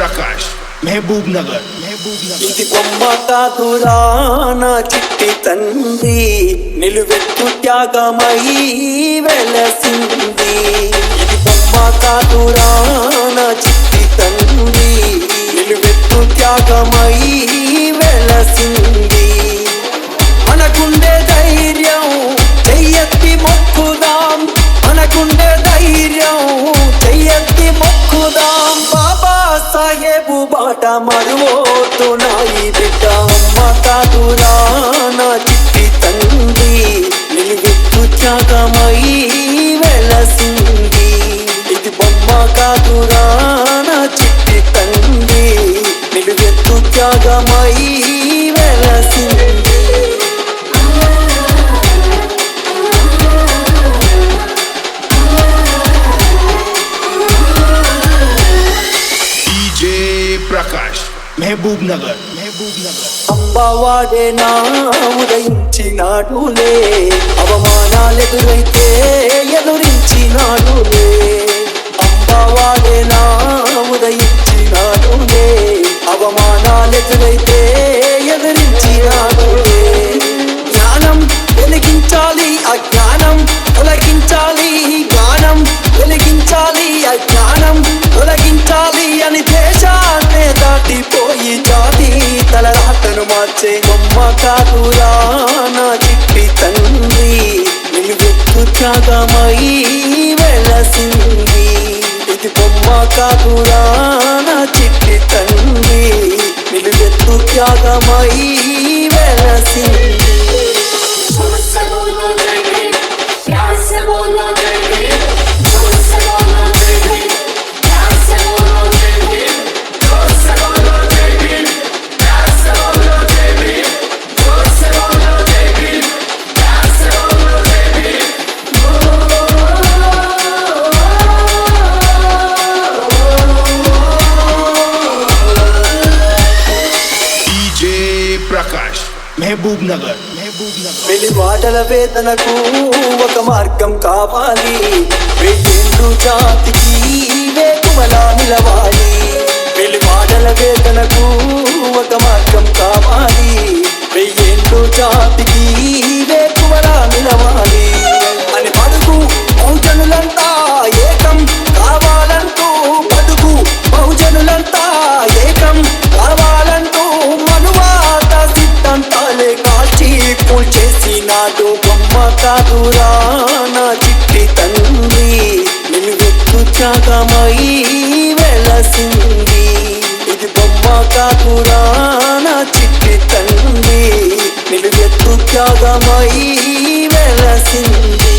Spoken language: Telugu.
ప్రకాష్ మహబూబ్ నగర్ ఇది బొమ్మ కాదురా నా చిట్టి తండ్రి నిలువెత్తు త్యాగమై వెలసింది. ఇది బొమ్మ కాదురా నా చిట్టి తండ్రి నిలువెత్తు త్యాగమై వెలసింది. మనకుండే ధైర్యం చెయ్యెత్తి మొక్కుదాం, మనకుండే ధైర్యం చెయ్యెత్తి మొక్కుదాం. బాబా సాహెబు బాట మరువోతు నాయి బిడ్డ. అమ్మ కాదురా నా చిట్టి తండ్రి నిలువెత్తు త్యాగమై వెలసింది. ఇది బొమ్మ కాదురా నా చిట్టి తండ్రి నిలువెత్తు త్యాగమై వెలసింది. ప్రకాష్ మహబూబ్ నగర్ అంబవాడే నా ఉదయించినాడులే, అవమానాలెదురైతే ఎదురించినాడులే. అంబవాడే నా ఉదయించినాడులే, అవమానాలెదురైతే ఎదురించినాడులే. జ్ఞానం వెలిగించాలి అజ్ఞానం తొలగించాలి, జ్ఞానం వెలిగించాలి అజ్ఞానం తొలగించాలి అని దేశాన్నే దాటిపోయి జాతి తలరాతను మార్చే బొమ్మ కాదురా నా చిట్టి తండ్రి నిలువెత్తు త్యాగమై వెలసింది. ఇది బొమ్మ కాదురా నా చిట్టి తండ్రి నిలువెత్తు త్యాగమై వెలసింది. ప్రకాష్ మహబూబ్ నగర్ వెలివాడల వేదనకు ఒక మార్గం కావాలి, వెయ్యేండ్లు జాతికి వేకువలా నిలవాలి. వెలివాడల వేదనకు ఒక మార్గం కావాలి, వెయ్యేండ్లు జాతికి వేకువలా నిలవాలి. అని బడుగు బహుజనులంతా ఏకం కావాలంటూ, బడుగు బహుజనులంతా ఏకం కావాలంటూ మనువాత సిద్ధాంతాలే కాల్చి కూల్చేసినాడు. బొమ్మ కాదురా నా చిట్టి తండ్రి నిలువెత్తు త్యాగమై వెలసింది. ఇది బొమ్మ కాదురా నా చిట్టి తండ్రి నిలువెత్తు త్యాగమై వెలసింది.